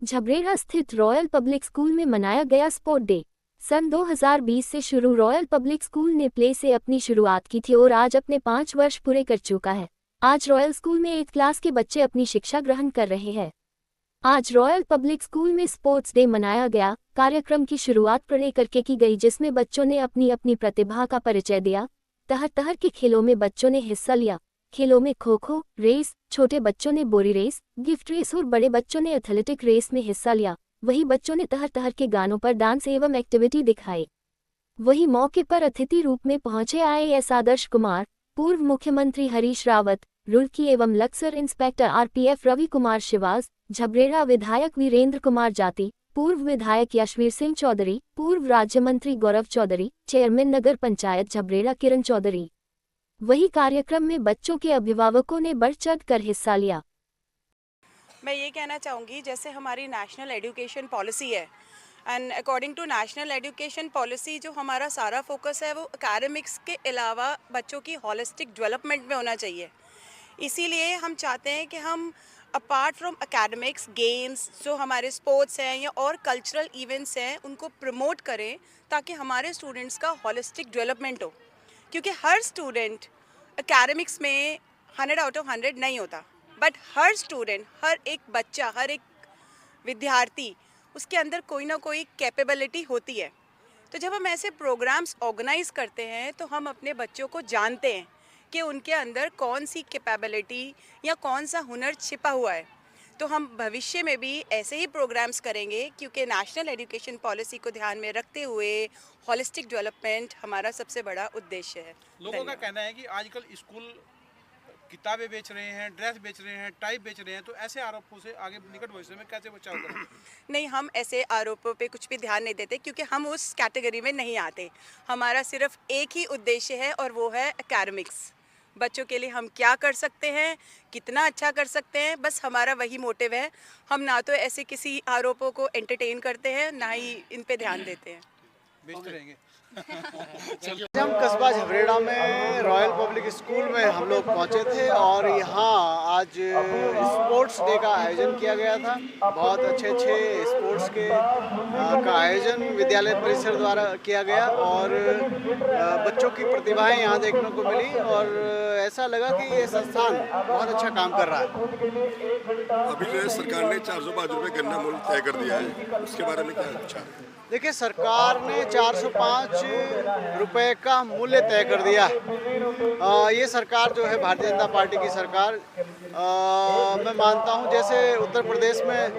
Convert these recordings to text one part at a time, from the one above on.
झबरेड़ा स्थित royal public school में मनाया गया स्पोर्ट डे। सन 2020 से शुरू रॉयल पब्लिक स्कूल ने प्ले से अपनी शुरुआत की थी और आज अपने 5 वर्ष पूरे कर चुका है। आज रॉयल स्कूल में 8 क्लास के बच्चे अपनी शिक्षा ग्रहण कर रहे हैं। आज रॉयल पब्लिक स्कूल में स्पोर्ट्स डे मनाया गया। कार्यक्रम की शुरुआत प्ले करके की गई, जिसमें बच्चों ने अपनी अपनी प्रतिभा का परिचय दिया। तरह तरह के खेलों में बच्चों ने हिस्सा लिया। खेलों में खो खो रेस, छोटे बच्चों ने बोरी रेस, गिफ्ट रेस और बड़े बच्चों ने एथलेटिक रेस में हिस्सा लिया। वहीं बच्चों ने तरह तरह के गानों पर डांस एवं एक्टिविटी दिखाई। वहीं मौके पर अतिथि रूप में पहुंचे IAS आदर्श कुमार, पूर्व मुख्यमंत्री हरीश रावत, रुड़की एवं लक्सर इंस्पेक्टर RPF रवि कुमार शिवाज, झबरेड़ा विधायक वीरेंद्र कुमार जाति, पूर्व विधायक यशवीर सिंह चौधरी, पूर्व राज्य मंत्री गौरव चौधरी, चेयरमैन नगर पंचायत झबरेड़ा किरण चौधरी। वही कार्यक्रम में बच्चों के अभिभावकों ने बढ़ चढ़ कर हिस्सा लिया। मैं ये कहना चाहूँगी, जैसे हमारी नेशनल एजुकेशन पॉलिसी है and according to national education policy जो हमारा सारा फोकस है वो एकेडमिक्स के अलावा बच्चों की होलिस्टिक डेवलपमेंट में होना चाहिए। इसीलिए हम चाहते हैं कि हम अपार्ट फ्रॉम एकेडमिक्स गेम्स जो हमारे स्पोर्ट्स हैं या और कल्चरल इवेंट्स हैं उनको प्रमोट करें ताकि हमारे स्टूडेंट्स का होलिस्टिक डेवलपमेंट हो, क्योंकि हर स्टूडेंट एकेडमिक्स में 100 आउट ऑफ 100 नहीं होता, बट हर स्टूडेंट, हर एक बच्चा, हर एक विद्यार्थी, उसके अंदर कोई ना कोई कैपेबिलिटी होती है। तो जब हम ऐसे प्रोग्राम्स ऑर्गेनाइज करते हैं तो हम अपने बच्चों को जानते हैं कि उनके अंदर कौन सी कैपेबिलिटी या कौन सा हुनर छिपा हुआ है। तो हम भविष्य में भी ऐसे ही प्रोग्राम्स करेंगे, क्योंकि नेशनल एजुकेशन पॉलिसी को ध्यान में रखते हुए होलिस्टिक डेवलपमेंट हमारा सबसे बड़ा उद्देश्य है। लोगों का कहना है कि आजकल स्कूल किताबें बेच रहे हैं, ड्रेस बेच रहे हैं, टाई बेच रहे हैं, तो ऐसे आरोपों से आगे निकट भविष्य में कैसे बचाव करें? नहीं, हम ऐसे आरोपों पे कुछ भी ध्यान नहीं देते, क्योंकि हम उस कैटेगरी में नहीं आते। हमारा सिर्फ एक ही उद्देश्य है और वो है एकेडमिक्स। बच्चों के लिए हम क्या कर सकते हैं, कितना अच्छा कर सकते हैं, बस हमारा वही मोटिव है। हम ना तो ऐसे किसी आरोपों को एंटरटेन करते हैं, ना ही इन पे ध्यान देते हैं। बेचते रहेंगे। हम कस्बा झबरेड़ा में रॉयल पब्लिक स्कूल में हम लोग पहुंचे थे और यहाँ आज स्पोर्ट्स डे का आयोजन किया गया था। बहुत अच्छे स्पोर्ट्स के का आयोजन विद्यालय परिसर द्वारा किया गया और बच्चों की प्रतिभाएं यहाँ देखने को मिली और ऐसा लगा कि ये संस्थान बहुत अच्छा काम कर रहा है। अभी जो है सरकार ने 405 रुपये गन्ना मूल्य तय कर दिया है, उसके बारे में क्या अच्छा है? देखिए, सरकार ने 405 रुपये का मूल्य तय कर दिया है। ये सरकार जो है भारतीय जनता पार्टी की सरकार, मैं मानता हूँ जैसे उत्तर प्रदेश में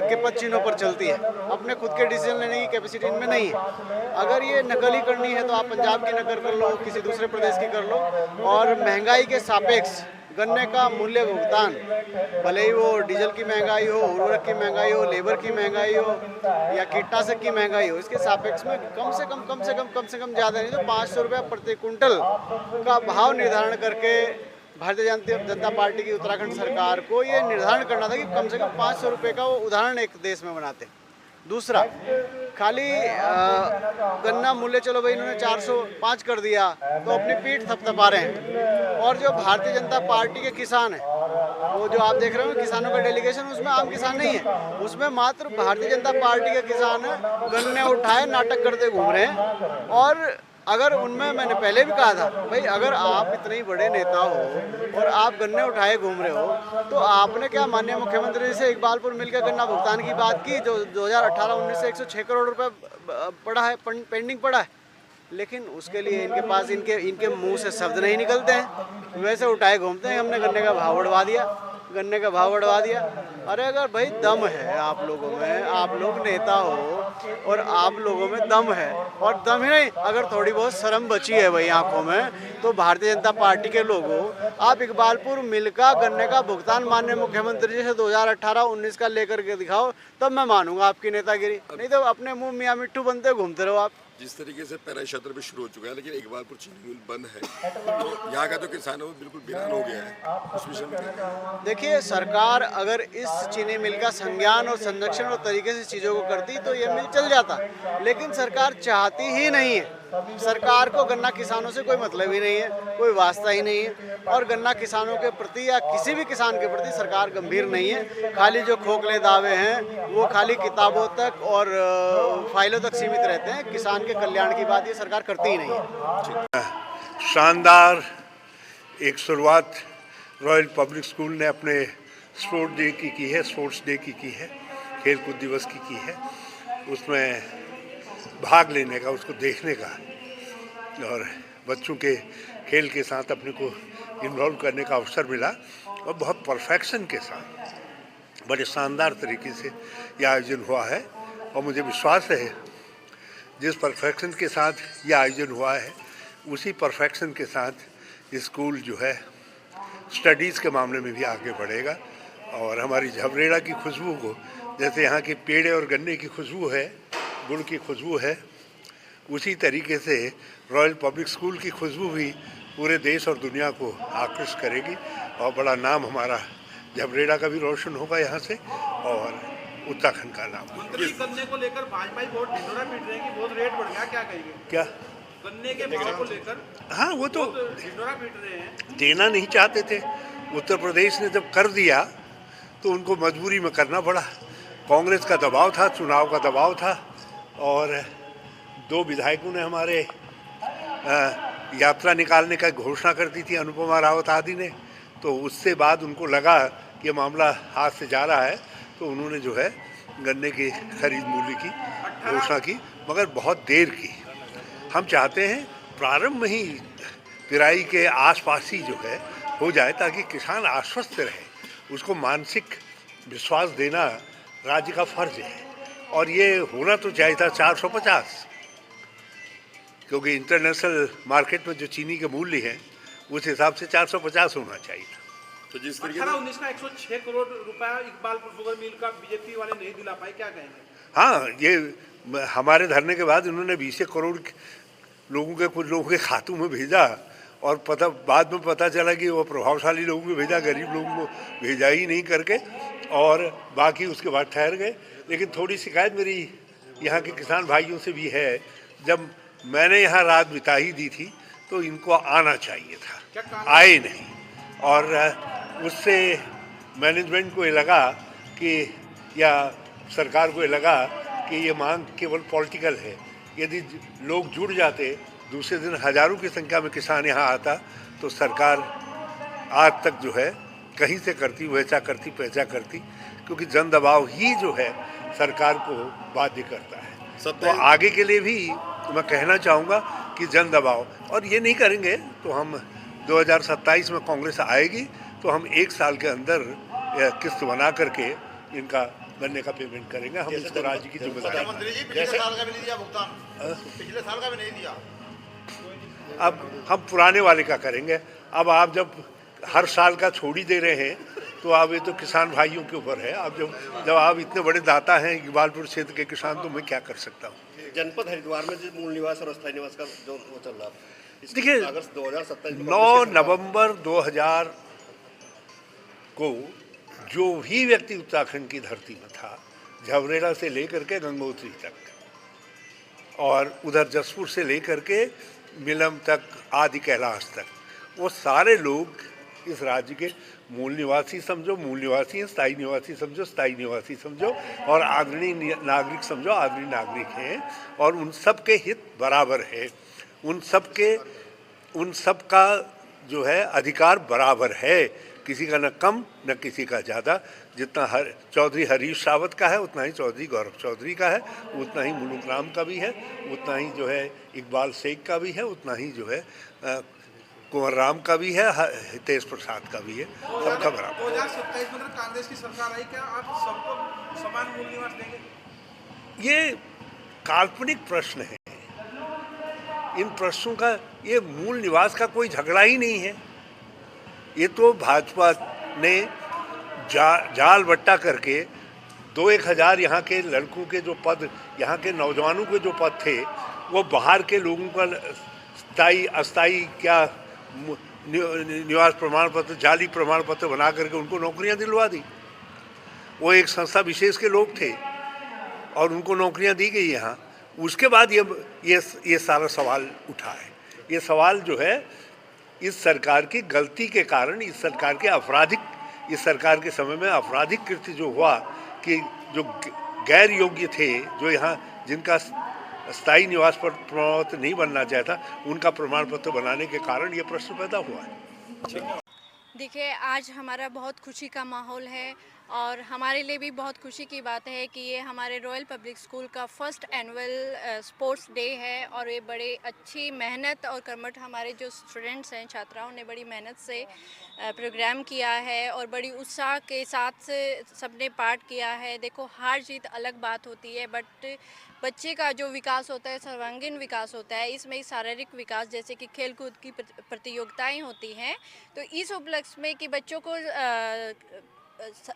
के पद चिन्हों पर चलती है, अपने खुद के डिसीजन लेने की कैपेसिटी इनमें नहीं है। अगर ये नकली करनी है तो आप पंजाब की नकल कर लो, किसी दूसरे प्रदेश की कर लो। और महंगाई के सापेक्ष गन्ने का मूल्य भुगतान, भले ही वो डीजल की महंगाई हो, उर्वरक की महंगाई हो, लेबर की महंगाई हो या कीटनाशक की महंगाई हो, इसके सापेक्ष में कम से कम ज़्यादा नहीं तो 500 रुपये प्रति कुंटल का भाव निर्धारण करके भारतीय जनता पार्टी की उत्तराखंड सरकार को ये निर्धारण करना था कि कम से कम 500 रुपये का वो उदाहरण एक देश में बनाते। दूसरा, खाली गन्ना मूल्य चलो भाई इन्होंने 405 कर दिया तो अपनी पीठ थपथपा रहे हैं। और जो भारतीय जनता पार्टी के किसान हैं, वो जो आप देख रहे हो किसानों का डेलीगेशन, उसमें आम किसान नहीं है, उसमें मात्र भारतीय जनता पार्टी के किसान गन्ने उठाए नाटक करते घूम रहे हैं। और अगर उनमें, मैंने पहले भी कहा था भाई, अगर आप इतने बड़े नेता हो और आप गन्ने उठाए घूम रहे हो तो आपने क्या माननीय मुख्यमंत्री से इकबालपुर मिल के गन्ना भुगतान की बात की जो 2018-19 से 106 करोड़ रुपए पड़ा है, पेंडिंग पड़ा है। लेकिन उसके लिए इनके पास इनके मुंह से शब्द नहीं निकलते हैं, वैसे उठाए घूमते हैं हमने गन्ने का भाव बढ़वा दिया। अरे अगर भाई दम है आप लोगों में, आप लोग नेता हो और आप लोगों में दम है, और दम ही नहीं, अगर थोड़ी बहुत शर्म बची है भाई आंखों में, तो भारतीय जनता पार्टी के लोगों, आप इकबालपुर मिल का गन्ने का भुगतान माननीय मुख्यमंत्री जी से 2018-19 का लेकर के दिखाओ, तब मैं मानूंगा आपकी नेतागिरी। नहीं तो अपने मुंह मियाँ मिट्टू बनते घूमते रहो आप। जिस तरीके से पैरा क्षेत्र में शुरू हो चुका है, लेकिन इकबालपुर चीनी मिल बंद है, तो यहाँ का तो किसानों में बिल्कुल वीरान हो गया है, उस विषय में देखिए, सरकार अगर इस चीनी मिल का संज्ञान और संरक्षण और तरीके से चीज़ों को करती तो ये मिल चल जाता, लेकिन सरकार चाहती ही नहीं है। सरकार को गन्ना किसानों से कोई मतलब ही नहीं है, कोई वास्ता ही नहीं है और गन्ना किसानों के प्रति या किसी भी किसान के प्रति सरकार गंभीर नहीं है। खाली जो खोखले दावे हैं वो खाली किताबों तक और फाइलों तक सीमित रहते हैं। किसान के कल्याण की बात ये सरकार करती ही नहीं है। शानदार एक शुरुआत रॉयल पब्लिक स्कूल ने अपने स्पोर्ट्स डे की है, खेलकूद दिवस की है। उसमें भाग लेने का, उसको देखने का और बच्चों के खेल के साथ अपने को इन्वॉल्व करने का अवसर मिला और बहुत परफेक्शन के साथ बड़े शानदार तरीके से यह आयोजन हुआ है। और मुझे विश्वास है जिस परफेक्शन के साथ यह आयोजन हुआ है उसी परफेक्शन के साथ स्कूल जो है स्टडीज़ के मामले में भी आगे बढ़ेगा। और हमारी झबरेड़ा की खुशबू को, जैसे यहाँ के पेड़े और गन्ने की खुशबू है, गुड़ की खुशबू है, उसी तरीके से रॉयल पब्लिक स्कूल की खुशबू भी पूरे देश और दुनिया को आकृष्ट करेगी और बड़ा नाम हमारा झबरेड़ा का भी रोशन होगा यहाँ से और उत्तराखंड का नाम। मंत्री गन्ने को लेकर भाजपा बहुत ढिंढोरा पीट रहे हैं कि बहुत रेट बढ़ गया, क्या कहेंगे? क्या गन्ने के भाव को लेकर? हाँ, वो तो ढिंढोरा पीट रहे हैं। देना नहीं चाहते थे। उत्तर प्रदेश ने जब कर दिया तो उनको मजबूरी में करना पड़ा। कांग्रेस का दबाव था, चुनाव का दबाव था और 2 विधायकों ने हमारे यात्रा निकालने का घोषणा कर दी थी, अनुपमा रावत आदि ने। तो उससे बाद उनको लगा कि मामला हाथ से जा रहा है तो उन्होंने जो है गन्ने की खरीद मूल्य की घोषणा की, मगर बहुत देर की। हम चाहते हैं प्रारंभ में ही पिराई के आसपास ही जो है हो जाए ताकि किसान आश्वस्त रहे। उसको मानसिक विश्वास देना राज्य का फर्ज है और ये होना तो चाहिए था 450, क्योंकि इंटरनेशनल मार्केट में जो चीनी के मूल्य हैं उस हिसाब से 450 होना चाहिए था। तो जिस तरीके 18-19 का 106 करोड़ रुपया इकबालपुर शुगर मिल का बीजेपी वाले नहीं दिला पाए, क्या कहेंगे? हाँ, ये हमारे धरने के बाद उन्होंने 20 करोड़ लोगों के, कुछ लोगों के खातों में भेजा और बाद में पता चला कि वो प्रभावशाली लोगों को भेजा, गरीब लोगों को भेजा ही नहीं करके, और बाकी उसके बाद ठहर गए। लेकिन थोड़ी शिकायत मेरी यहाँ के किसान भाइयों से भी है, जब मैंने यहाँ रात बिता ही दी थी तो इनको आना चाहिए था, आए नहीं। और उससे मैनेजमेंट को ये लगा कि, या सरकार को ये लगा कि ये मांग केवल पॉलिटिकल है। यदि लोग जुड़ जाते, दूसरे दिन हजारों की संख्या में किसान यहाँ आता तो सरकार आज तक जो है कहीं से करती, वैसा करती, पैसा करती, क्योंकि जन दबाव ही जो है सरकार को बाध्य करता है। तो आगे के लिए भी मैं कहना चाहूँगा कि जन दबाव, और ये नहीं करेंगे तो हम 2027 में कांग्रेस आएगी तो हम 1 साल के अंदर किस्त बना करके इनका गन्ने का पेमेंट करेंगे। हम इसको राज्य की जिम्मेदारी, पिछले साल का भी नहीं दिया भुगतान, पिछले साल का भी नहीं दिया। अब हम पुराने वाले का करेंगे। अब आप जब हर साल का छोड़ ही दे रहे हैं तो अब ये तो किसान भाइयों के ऊपर है। अब जब आप इतने बड़े दाता हैं इकबालपुर क्षेत्र के किसान, तो मैं क्या कर सकता हूँ। जनपद हरिद्वार में जो मूल निवास और अस्थायी निवास का जो वो चल रहा है, देखिए, अगस्त 2027 9 नवंबर 2000 को जो भी व्यक्ति उत्तराखंड की धरती में था, झबरेड़ा से लेकर के गंगोत्री तक और उधर जसपुर से लेकर के मिलम तक, आदि कैलाश तक, वो सारे लोग इस राज्य के मूल निवासी समझो, मूल निवासी हैं, स्थायी निवासी समझो, स्थायी निवासी समझो, और आदरणीय नागरिक समझो, आदरणीय नागरिक हैं। और उन सब के हित बराबर है, उन सब का जो है अधिकार बराबर है, किसी का न कम न किसी का ज़्यादा। जितना चौधरी हरीश रावत का है उतना ही चौधरी गौरव चौधरी का है, उतना ही मुलुक राम का भी है, उतना ही जो है इकबाल शेख का भी है, उतना ही जो है कुंवर राम का भी है, हितेश प्रसाद का भी है, सबका बराबर। 2027 में कांग्रेस की सरकार आई, क्या आप सबको समान मूल निवास देंगे? ये काल्पनिक प्रश्न है। इन प्रश्नों का, ये मूल निवास का कोई झगड़ा ही नहीं है। ये तो भाजपा ने जाल बट्टा करके 2-1 हज़ार यहाँ के लड़कों के जो पद, यहाँ के नौजवानों के जो पद थे, वो बाहर के लोगों का स्थायी अस्थायी क्या निवास प्रमाण पत्र, जाली प्रमाण पत्र बना करके उनको नौकरियां दिलवा दी। वो एक संस्था विशेष के लोग थे और उनको नौकरियां दी गई यहाँ। उसके बाद ये सारा सवाल उठा है। ये सवाल जो है इस सरकार की गलती के कारण, इस सरकार के समय में आपराधिक कृत्य जो हुआ कि जो गैर योग्य थे, जो यहाँ जिनका स्थायी निवास पर प्रमाण पत्र नहीं बनना चाहता, उनका प्रमाण पत्र बनाने के कारण ये प्रश्न पैदा हुआ है। देखिए, आज हमारा बहुत खुशी का माहौल है और हमारे लिए भी बहुत खुशी की बात है कि ये हमारे रॉयल पब्लिक स्कूल का फर्स्ट एनुअल स्पोर्ट्स डे है और ये बड़े अच्छी मेहनत और कर्मठ हमारे जो स्टूडेंट्स हैं, छात्राओं ने बड़ी मेहनत से प्रोग्राम किया है और बड़ी उत्साह के साथ सबने पार्ट किया है। देखो, हार जीत अलग बात होती है, बट बच्चे का जो विकास होता है सर्वांगीण विकास होता है। इसमें शारीरिक विकास जैसे कि खेल कूद की प्रतियोगिताएं होती हैं, तो इस उपलक्ष्य में कि बच्चों को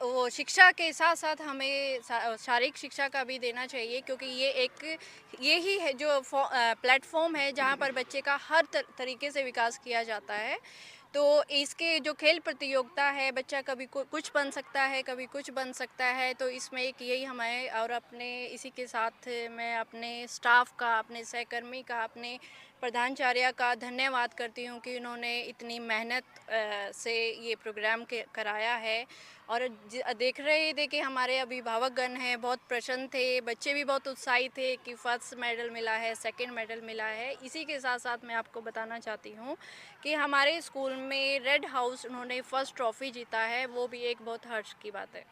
वो शिक्षा के साथ साथ हमें शारीरिक शिक्षा का भी देना चाहिए, क्योंकि ये ही है जो प्लेटफॉर्म है जहाँ पर बच्चे का हर तरीके से विकास किया जाता है। तो इसके जो खेल प्रतियोगिता है, बच्चा कभी कुछ बन सकता है, कभी कुछ बन सकता है। तो इसमें एक यही हमें और अपने इसी के साथ मैं अपने स्टाफ का, अपने सहकर्मी का, अपने प्रधानाचार्य का धन्यवाद करती हूँ कि उन्होंने इतनी मेहनत से ये प्रोग्राम कराया है। और देख रहे थे कि हमारे अभिभावकगण हैं बहुत प्रसन्न थे, बच्चे भी बहुत उत्साहित थे कि फर्स्ट मेडल मिला है, सेकंड मेडल मिला है। इसी के साथ साथ मैं आपको बताना चाहती हूँ कि हमारे स्कूल में रेड हाउस उन्होंने फर्स्ट ट्रॉफी जीता है, वो भी एक बहुत हर्ष की बात है।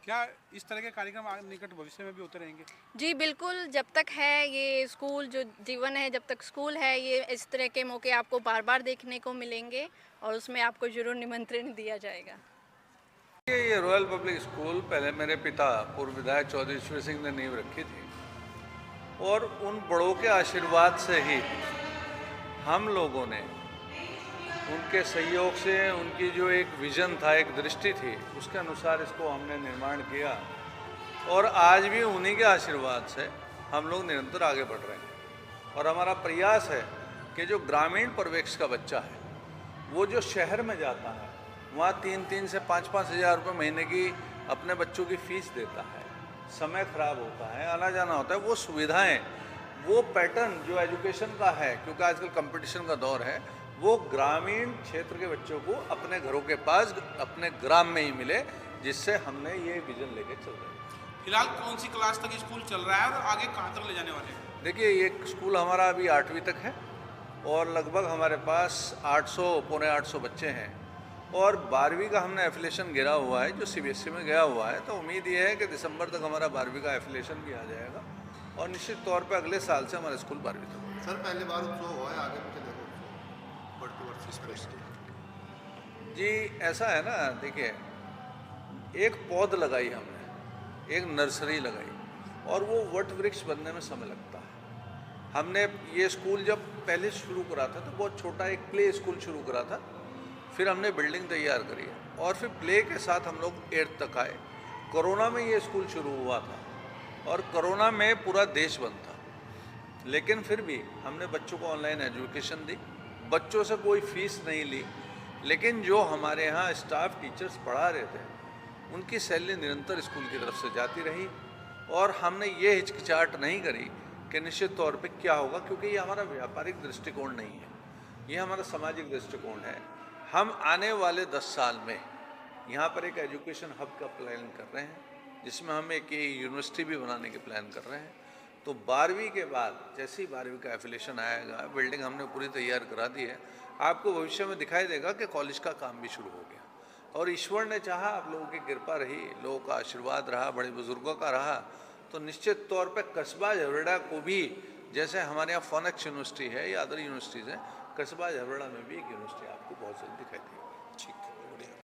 क्या इस तरह के कार्यक्रम निकट भविष्य में भी होते रहेंगे? जी बिल्कुल, जब तक है ये स्कूल, जो जीवन है, जब तक स्कूल है, ये इस तरह के मौके आपको बार बार देखने को मिलेंगे और उसमें आपको जरूर निमंत्रण दिया जाएगा। ये रॉयल पब्लिक स्कूल पहले मेरे पिता पूर्व विधायक चौधरी ईश्वर सिंह ने नींव रखी थी और उन बड़ों के आशीर्वाद से ही हम लोगों ने, उनके सहयोग से, उनकी जो एक विज़न था, एक दृष्टि थी, उसके अनुसार इसको हमने निर्माण किया और आज भी उन्हीं के आशीर्वाद से हम लोग निरंतर आगे बढ़ रहे हैं। और हमारा प्रयास है कि जो ग्रामीण परिवेश का बच्चा है, वो जो शहर में जाता है, वहाँ 3-3 से 5-5 हज़ार रुपये महीने की अपने बच्चों की फ़ीस देता है, समय ख़राब होता है, आना जाना होता है, वो सुविधाएं, वो पैटर्न जो एजुकेशन का है, क्योंकि आजकल कंपटीशन का दौर है, वो ग्रामीण क्षेत्र के बच्चों को अपने घरों के पास, अपने ग्राम में ही मिले, जिससे हमने ये विज़न लेके चल रहे हैं। फिलहाल कौन सी क्लास तक स्कूल चल रहा है और आगे कहाँ तक ले जाने वाले हैं? देखिए, ये स्कूल हमारा अभी 8वीं तक है और लगभग हमारे पास 800, पौने 800 बच्चे हैं और 12वीं का हमने एफिलेशन गिरा हुआ है, जो CBSE में गया हुआ है। तो उम्मीद ये है कि दिसंबर तक हमारा 12वीं का एफिलेशन भी आ जाएगा और निश्चित तौर पे अगले साल से हमारा स्कूल 12वीं तक होगा। सर, पहली बार उत्सव हुआ है, आगे पीछे देखो बढ़ती जी, ऐसा है ना, देखिए, एक पौध लगाई हमने, एक नर्सरी लगाई और वो वट वृक्ष बनने में समय लगता है। हमने ये स्कूल जब पहले शुरू करा था तो बहुत छोटा एक प्ले स्कूल शुरू करा था, फिर हमने बिल्डिंग तैयार करी और फिर प्ले के साथ हम लोग 8th तक आए। कोरोना में ये स्कूल शुरू हुआ था और कोरोना में पूरा देश बंद था, लेकिन फिर भी हमने बच्चों को ऑनलाइन एजुकेशन दी, बच्चों से कोई फीस नहीं ली, लेकिन जो हमारे यहाँ स्टाफ टीचर्स पढ़ा रहे थे उनकी सैलरी निरंतर स्कूल की तरफ से जाती रही और हमने ये हिचकिचाहट नहीं करी कि निश्चित तौर पे क्या होगा, क्योंकि ये हमारा व्यापारिक दृष्टिकोण नहीं है, ये हमारा सामाजिक दृष्टिकोण है। हम आने वाले 10 साल में यहाँ पर एक एजुकेशन हब का प्लान कर रहे हैं, जिसमें हम एक यूनिवर्सिटी भी बनाने के प्लान कर रहे हैं। तो 12वीं के बाद जैसे ही 12वीं का एफिलेशन आएगा, बिल्डिंग हमने पूरी तैयार करा दी है, आपको भविष्य में दिखाई देगा कि कॉलेज का काम भी शुरू हो गया और ईश्वर ने चाहा, आप लोगों की कृपा रही, लोगों का आशीर्वाद रहा, बड़े बुजुर्गों का रहा, तो निश्चित तौर पर कस्बा झबरेड़ा को भी, जैसे हमारे यहाँ फोनेक्स यूनिवर्सिटी है या अदर यूनिवर्सिटीज़ हैं, कस्बा झबरेड़ा में भी एक यूनिवर्सिटी आपको बहुत जल्द दिखाई देगी। ठीक है।